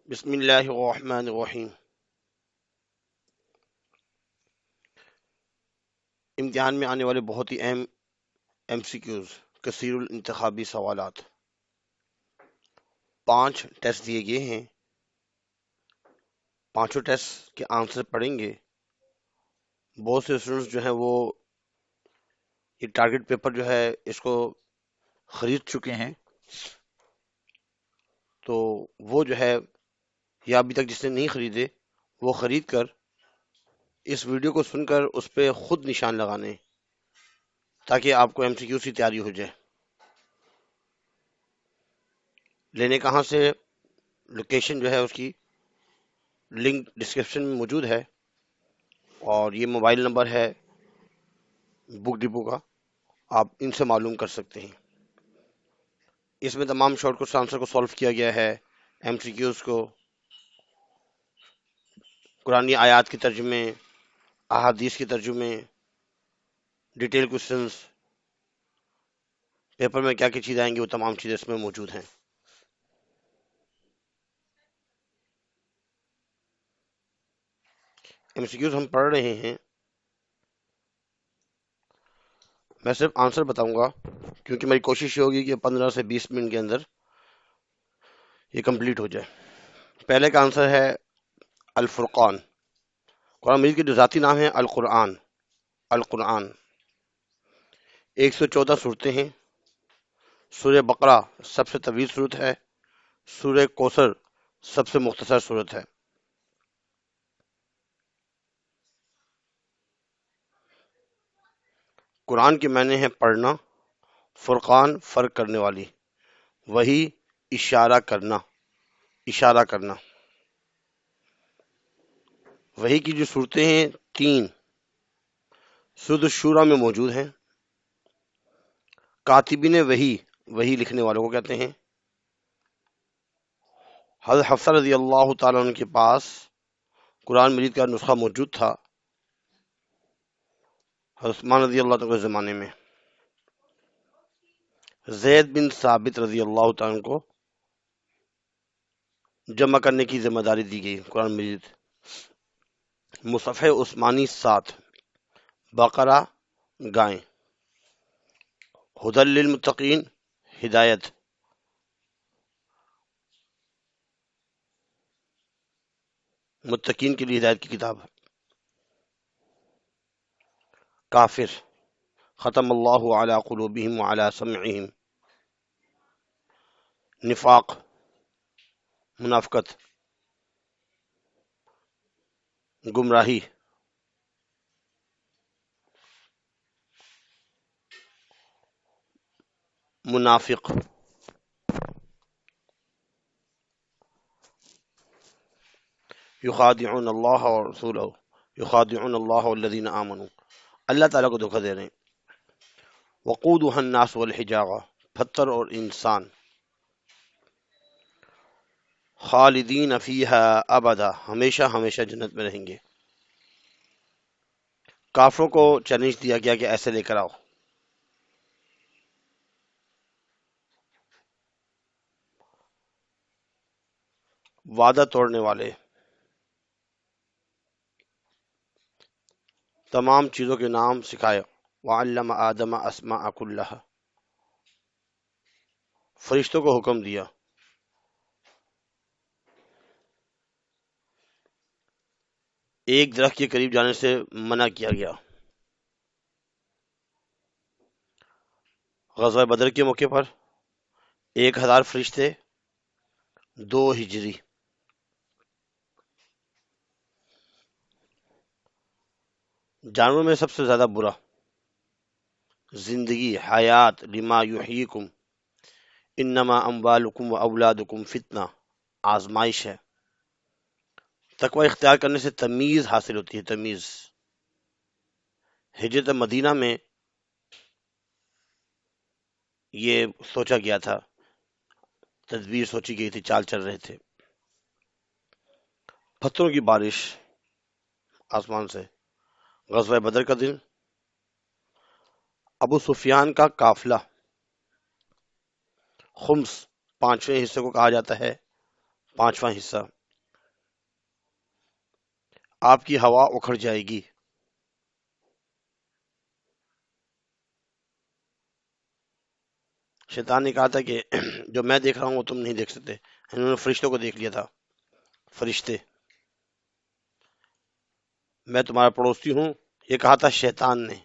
بسم اللہ الرحمن الرحیم۔ امتحان میں آنے والے بہت ہی اہم ایم سی کیوز، کثیر الانتخابی سوالات، 5 ٹیسٹ دیے گئے ہیں۔ پانچوں ٹیسٹ کے آنسر پڑھیں گے۔ بہت سے اسٹوڈنٹس جو ہیں وہ یہ ٹارگٹ پیپر جو ہے اس کو خرید چکے ہیں، تو وہ جو ہے یا ابھی تک جس نے نہیں خریدے وہ خرید کر اس ویڈیو کو سن کر اس پہ خود نشان لگانے، تاکہ آپ کو ایم سی کیوز کی تیاری ہو جائے۔ لینے کہاں سے، لوکیشن جو ہے اس کی لنک ڈسکرپشن میں موجود ہے، اور یہ موبائل نمبر ہے بک ڈپو کا، آپ ان سے معلوم کر سکتے ہیں۔ اس میں تمام شارٹ کوسچن آنسر کو سالو کیا گیا ہے، ایم سی کیوز کو، قرآنی آیات کے ترجمے، احادیث کے ترجمے، ڈیٹیل کوسچنز، پیپر میں کیا کیا چیزیں آئیں گی وہ تمام چیزیں اس میں موجود ہیں۔ ایم سی کیوز ہم پڑھ رہے ہیں، میں صرف آنسر بتاؤں گا کیونکہ میری کوشش یہ ہوگی کہ 15 سے 20 منٹ کے اندر یہ کمپلیٹ ہو جائے۔ پہلے کا آنسر ہے الفرقان۔ قرآن مجید کے جو ذاتی نام ہیں القرآن، القرآن 114 صورتیں ہیں۔ سورہ بقرہ سب سے طویل صورت ہے، سورہ کوثر سب سے مختصر صورت ہے۔ قرآن کے معنی ہے پڑھنا، فرقان فرق کرنے والی، وہی اشارہ کرنا، اشارہ کرنا۔ وہی کی جو صورتیں ہیں 3 سورۃ الشورى میں موجود ہیں۔ کاتبین وحی، وحی لکھنے والوں کو کہتے ہیں۔ حضرت حفصہ رضی اللہ تعالیٰ عنہ کے پاس قرآن مجید کا نسخہ موجود تھا حضرت عثمان رضی اللہ تعالیٰ کے زمانے میں۔ زید بن ثابت رضی اللہ تعالیٰ عنہ کو جمع کرنے کی ذمہ داری دی گئی۔ قرآن مجید مصحف عثمانی 7، بقرہ گائیں، ہدی للمتقین ہدایت، متقین کے لیے ہدایت کی کتاب، کافر ختم اللہ علی قلوبہم وعلی سمعہم، نفاق منافقت، گمراہی، منافق، یخادعون اللہ ورسولہ، یخادعون اللہ والذین آمنوا، اللہ تعالیٰ کو دھوکہ دے رہے ہیں۔ وقودها الناس والحجارہ، پتھر اور انسان، خالدین فیہا ابدا، ہمیشہ ہمیشہ جنت میں رہیں گے۔ کافروں کو چیلنج دیا گیا کہ ایسے لے کر آؤ۔ وعدہ توڑنے والے، تمام چیزوں کے نام سکھائے۔ وعلم آدم اسماء کلہا، فرشتوں کو حکم دیا۔ ایک درخت کے قریب جانے سے منع کیا گیا۔ غزوہ بدر کے موقع پر 1000 فرشتے، 2 ہجری۔ جانوروں میں سب سے زیادہ برا، زندگی، حیات، لما یحییکم، انما اموالکم و اولادکم فتنہ، آزمائش ہے۔ تقوی اختیار کرنے سے تمیز حاصل ہوتی ہے، تمیز۔ ہجرت مدینہ میں یہ سوچا گیا تھا، تدبیر سوچی گئی تھی، چال چل رہے تھے۔ پتھروں کی بارش آسمان سے۔ غزوہ بدر کا دن، ابو سفیان کا قافلہ، خمس 5ویں حصے کو کہا جاتا ہے، 5واں حصہ۔ آپ کی ہوا اکھڑ جائے گی۔ شیطان نے کہا تھا کہ جو میں دیکھ رہا ہوں وہ تم نہیں دیکھ سکتے، انہوں نے فرشتوں کو دیکھ لیا تھا۔ فرشتے، میں تمہارا پڑوسی ہوں، یہ کہا تھا شیطان نے۔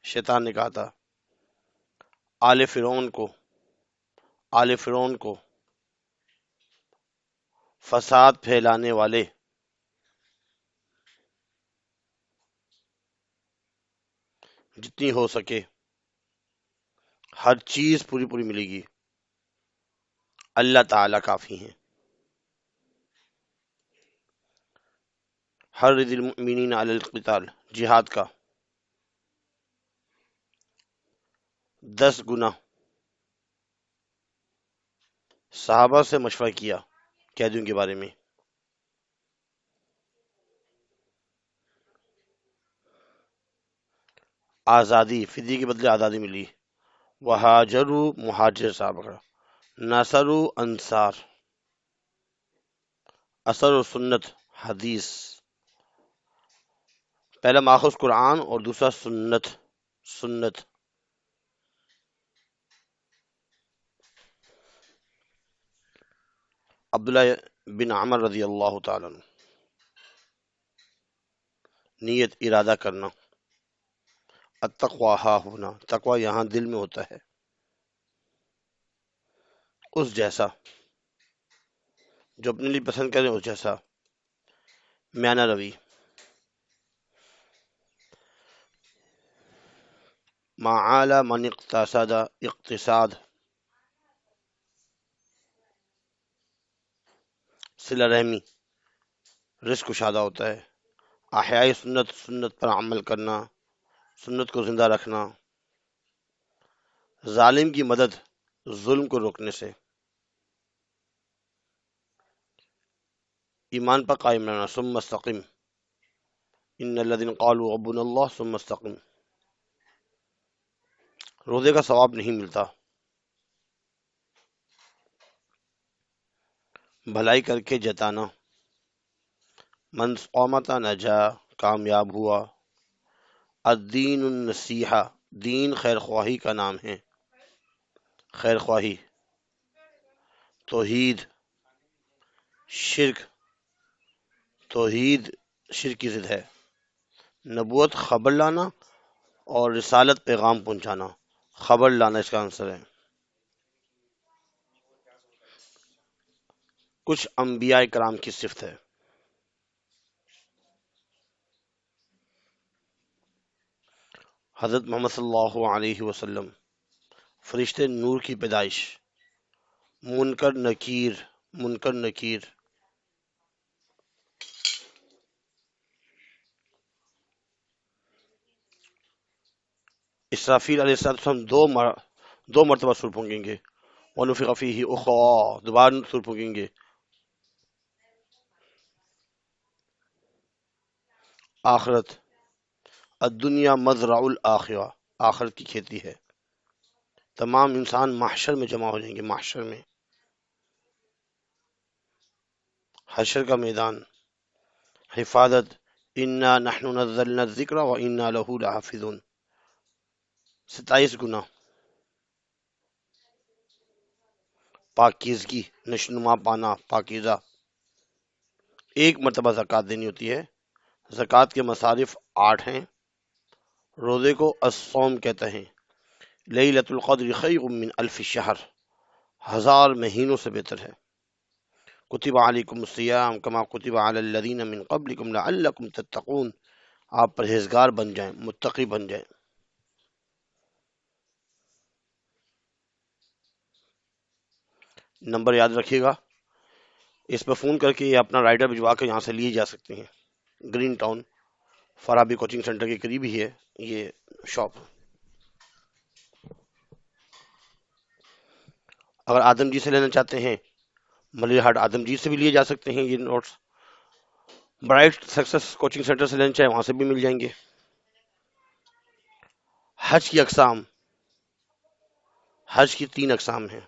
شیطان نے کہا تھا آل فرعون کو، آل فرعون کو، فساد پھیلانے والے، جتنی ہو سکے ہر چیز پوری پوری ملے گی، اللہ تعالیٰ کافی ہیں۔ حرض المؤمنین علی القتال، جہاد کا 10 گنا۔ صحابہ سے مشورہ کیا قیدیوں کے بارے میں۔ آزادی، فدیے کے بدلے آزادی ملی۔ وہاجروا، مہاجر صحابہ کا۔ نصروا، انصار۔ اثر و سنت، حدیث۔ پہلا ماخذ قرآن اور دوسرا سنت، سنت۔ عبداللہ بن عمر رضی اللہ تعالیٰ عنہ۔ نیت، ارادہ کرنا۔ التقویٰ ہا ہونا، تقویٰ یہاں دل میں ہوتا ہے۔ اس جیسا، جو اپنے لیے پسند کرے اس جیسا۔ میانہ روی۔ ما عال من اقتصد، اقتصاد۔ صلہ رحمی، رزق کشادہ ہوتا ہے۔ احیاء سنت، سنت پر عمل کرنا، سنت کو زندہ رکھنا۔ ظالم کی مدد، ظلم کو روکنے سے۔ ایمان پر قائم رہنا، ثم استقم، ان الذین قالوا ربنا اللہ ثم استقم۔ روزے کا ثواب نہیں ملتا، بھلائی کر کے جتانا۔ من قامت نجا، کامیاب ہوا۔ الدین النصیحہ، دین خیر خواہی کا نام ہے، خیر خواہی۔ توحید، شرک، توحید شرک کی ضد ہے۔ نبوت، خبر لانا، اور رسالت، پیغام پہنچانا۔ خبر لانا اس کا آنسر ہے۔ کچھ انبیاء کرام کی صفت ہے۔ حضرت محمد صلی اللہ علیہ وسلم، فرشتے نور کی پیدائش۔ منکر نکیر، منکر نکیر۔ اسرافیل علیہ السلام دو مرتبہ سور پھونکیں گے۔ وَنُفِخَ فِيهِ أُخْرَى، دوبارہ سور پھونکیں گے۔ آخرت، الدنیا مزرع الآخرہ، آخرت کی کھیتی ہے۔ تمام انسان محشر میں جمع ہو جائیں گے، محشر میں، حشر کا میدان۔ حفاظت، اِنَّا نَحْنُ نَزَّلْنَا الذِّكْرَ وَإِنَّا لَهُ لَحَافِظُونَ، 27 گنا۔ پاکیزگی، نشوونما پانا، پاکیزہ۔ ایک مرتبہ زکوٰۃ دینی ہوتی ہے۔ زکوٰۃ کے مصارف 8 ہیں۔ روزے کو الصوم کہتے ہیں۔ لیلۃ القدر خیر من الف شہر، 1000 مہینوں سے بہتر ہے۔ کتب علیکم الصیام کما کتب علی الذین من قبلکم لعلکم تتقون، آپ پرہیزگار بن جائیں، متقی بن جائیں۔ نمبر یاد رکھیے گا، اس پہ فون کر کے یا اپنا رائڈر بھجوا کے یہاں سے لیے جا سکتے ہیں۔ Green town Farabi coaching centre کے قریب ہی ہے یہ شاپ۔ اگر آدم جی سے لینا چاہتے ہیں، ملیح ہاٹ آدم جی سے بھی لیے جا سکتے ہیں یہ notes. Bright success coaching centre سے لینا چاہیں وہاں سے بھی مل جائیں گے۔ حج کی اقسام، حج کی 3 اقسام ہیں۔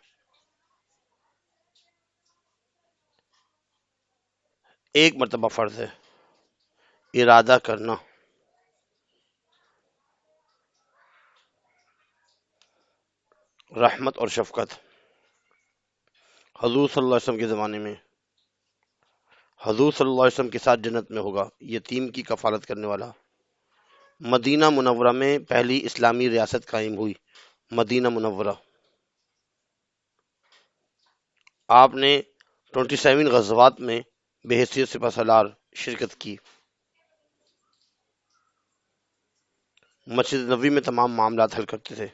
ایک مرتبہ فرض ہے، ارادہ کرنا، رحمت اور شفقت۔ حضور صلی اللہ علیہ وسلم کے زمانے میں حضور صلی اللہ علیہ وسلم کے ساتھ جنت میں ہوگا یتیم کی کفالت کرنے والا۔ مدینہ منورہ میں پہلی اسلامی ریاست قائم ہوئی، مدینہ منورہ۔ آپ نے 27 غزوات میں بحیثیت سپہ سالار شرکت کی۔ مسجد نبوی میں تمام معاملات حل کرتے تھے۔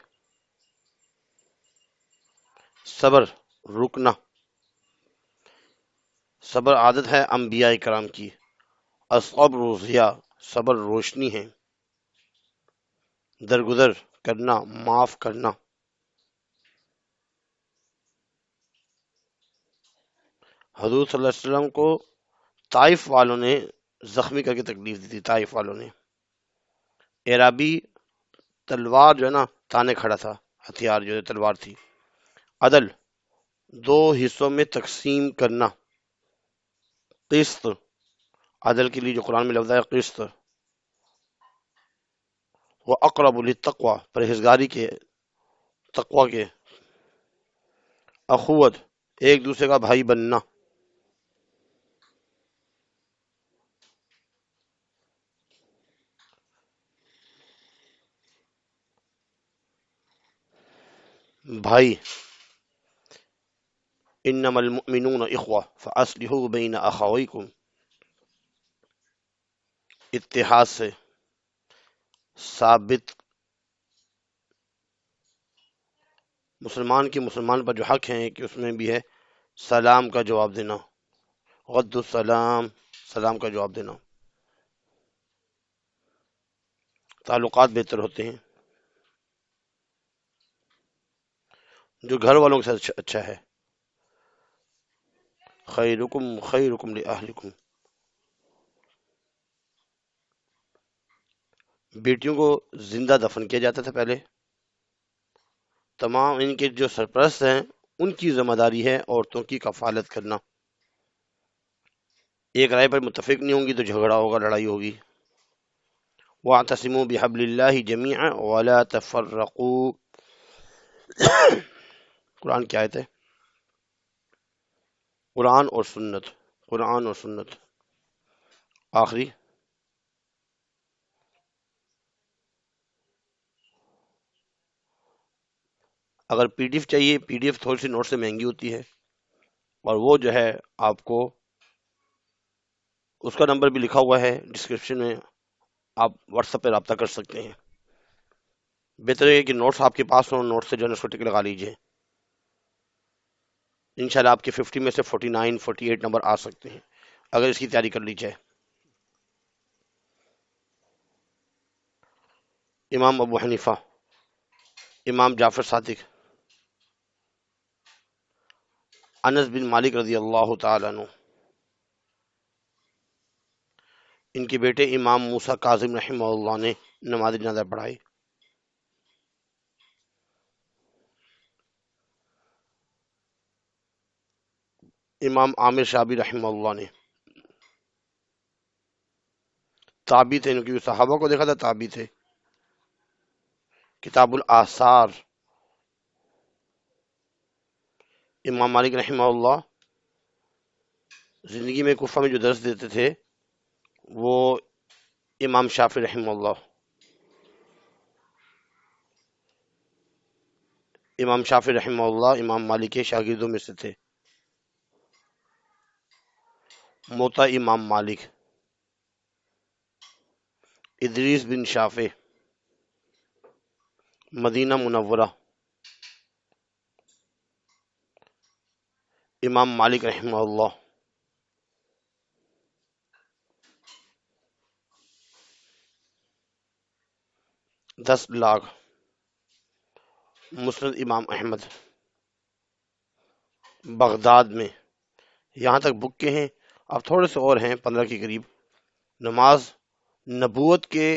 صبر رکنا، صبر عادت ہے انبیاء کرام کی۔ الصبر ضیاء، صبر روشنی ہے۔ درگزر کرنا، معاف کرنا۔ حضور صلی اللہ علیہ وسلم کو طائف والوں نے زخمی کر کے تکلیف دی تھی، طائف والوں نے۔ اعرابی تلوار جو ہے نا تانے کھڑا تھا، ہتھیار جو ہے تلوار تھی۔ عدل 2 حصوں میں تقسیم کرنا۔ قسط، عدل کے لیے جو قرآن میں لفظ ہے قسط۔ وہ اقرب للتقوی، پرہیزگاری کے، تقوی کے۔ اخوت، ایک دوسرے کا بھائی بننا۔ بھائی، انما المؤمنون اخوہ فاصلحوا بین اخویکم، اتحاد سے ثابت۔ مسلمان کی مسلمان پر جو حق ہیں کہ اس میں بھی ہے سلام کا جواب دینا، رد السلام، سلام کا جواب دینا۔ تعلقات بہتر ہوتے ہیں جو گھر والوں کے ساتھ اچھا ہے۔ خیرکم خیرکم لأہلکم۔ بیٹیوں کو زندہ دفن کیا جاتا تھا پہلے۔ تمام ان کے جو سرپرست ہیں ان کی ذمہ داری ہے عورتوں کی کفالت کرنا۔ ایک رائے پر متفق نہیں ہوں گی تو جھگڑا ہوگا، لڑائی ہوگی۔ وَاعْتَصِمُوا بِحَبْلِ اللَّهِ جَمِيعًا وَلَا تَفَرَّقُوا، قرآن کی آیت ہے۔ قرآن اور سنت، قرآن اور سنت۔ آخری اگر پی ڈی ایف چاہیے، پی ڈی ایف تھوڑی سی نوٹ سے مہنگی ہوتی ہے، اور وہ جو ہے آپ کو اس کا نمبر بھی لکھا ہوا ہے ڈسکرپشن میں، آپ واٹس ایپ پہ رابطہ کر سکتے ہیں۔ بہتر ہے کہ نوٹس آپ کے پاس ہوں، نوٹ سے جو ہے اس کو ٹک لگا لیجئے، انشاءاللہ آپ کے 50 میں سے 49 48 نمبر آ سکتے ہیں اگر اس کی تیاری کر لی جائے۔ امام ابو حنیفہ، امام جعفر صادق، انس بن مالک رضی اللہ تعالیٰ عنہ، ان کے بیٹے امام موسیٰ کاظم رحمہ اللہ نے نماز جنازہ پڑھائی۔ امام عامر شابی رحمہ اللہ نے، تابعی تھے، ان کی صحابہ کو دیکھا تھا، تابعی تھے۔ کتاب الآثار، امام مالک رحمہ اللہ زندگی میں کوفہ میں جو درس دیتے تھے وہ امام شافعی رحمہ اللہ، امام شافعی رحمہ اللہ امام مالک کے شاگردوں میں سے تھے۔ موطا امام مالک، ادریس بن شافع، مدینہ منورہ، امام مالک رحمہ اللہ۔ 10 لاکھ۔ مسند امام احمد، بغداد میں، یہاں تک بک کے ہیں، اب تھوڑے سے اور ہیں 15 کے قریب۔ نماز نبوت کے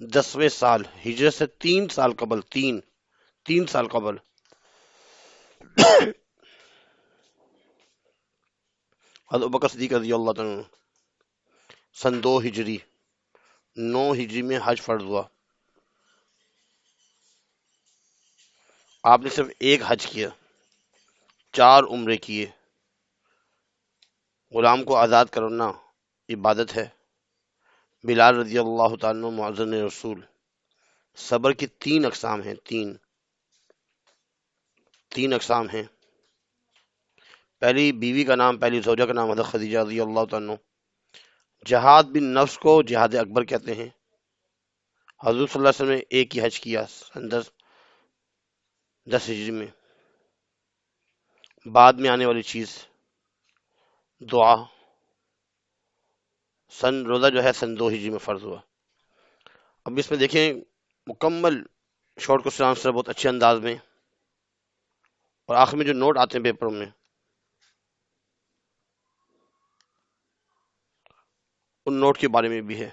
10ویں سال، ہجرت سے 3 سال قبل، تین سال قبل، حضرت ابوبکر صدیق رضی اللہ عنہ، سن 2 ہجری، 9 ہجری میں حج فرض ہوا. آپ نے صرف ایک حج کیا، 4 عمرے کیے. غلام کو آزاد کرنا عبادت ہے. بلال رضی اللہ تعالیٰ عنہ مؤذن رسول. صبر کی 3 اقسام ہیں، تین اقسام ہیں. پہلی بیوی کا نام، پہلی زوجہ کا نام حضرت خدیجہ رضی اللہ تعالیٰ عنہ. جہاد بن نفس کو جہاد اکبر کہتے ہیں. حضور صلی اللہ علیہ وسلم نے ایک ہی حج کیا، سن 10 ہجری میں. بعد میں آنے والی چیز دعا. روزہ جو ہے سن 2 ہجری میں فرض ہوا. اب اس میں دیکھیں مکمل شارٹ کوسچن آنسر بہت اچھے انداز میں، اور آخر میں جو نوٹ آتے ہیں پیپروں میں ان نوٹ کے بارے میں بھی ہے،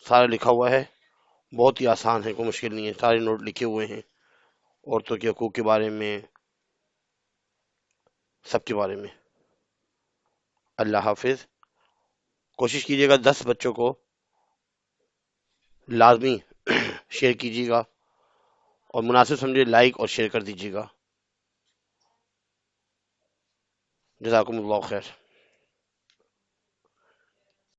سارا لکھا ہوا ہے. بہت ہی آسان ہے، کوئی مشکل نہیں ہے. سارے نوٹ لکھے ہوئے ہیں، عورتوں کے حقوق کے بارے میں، سب کے بارے میں. اللہ حافظ. کوشش کیجیے گا 10 بچوں کو لازمی شیئر کیجیے گا، اور مناسب سمجھے لائک اور شیئر کر دیجیے گا. جزاکم اللہ خیر.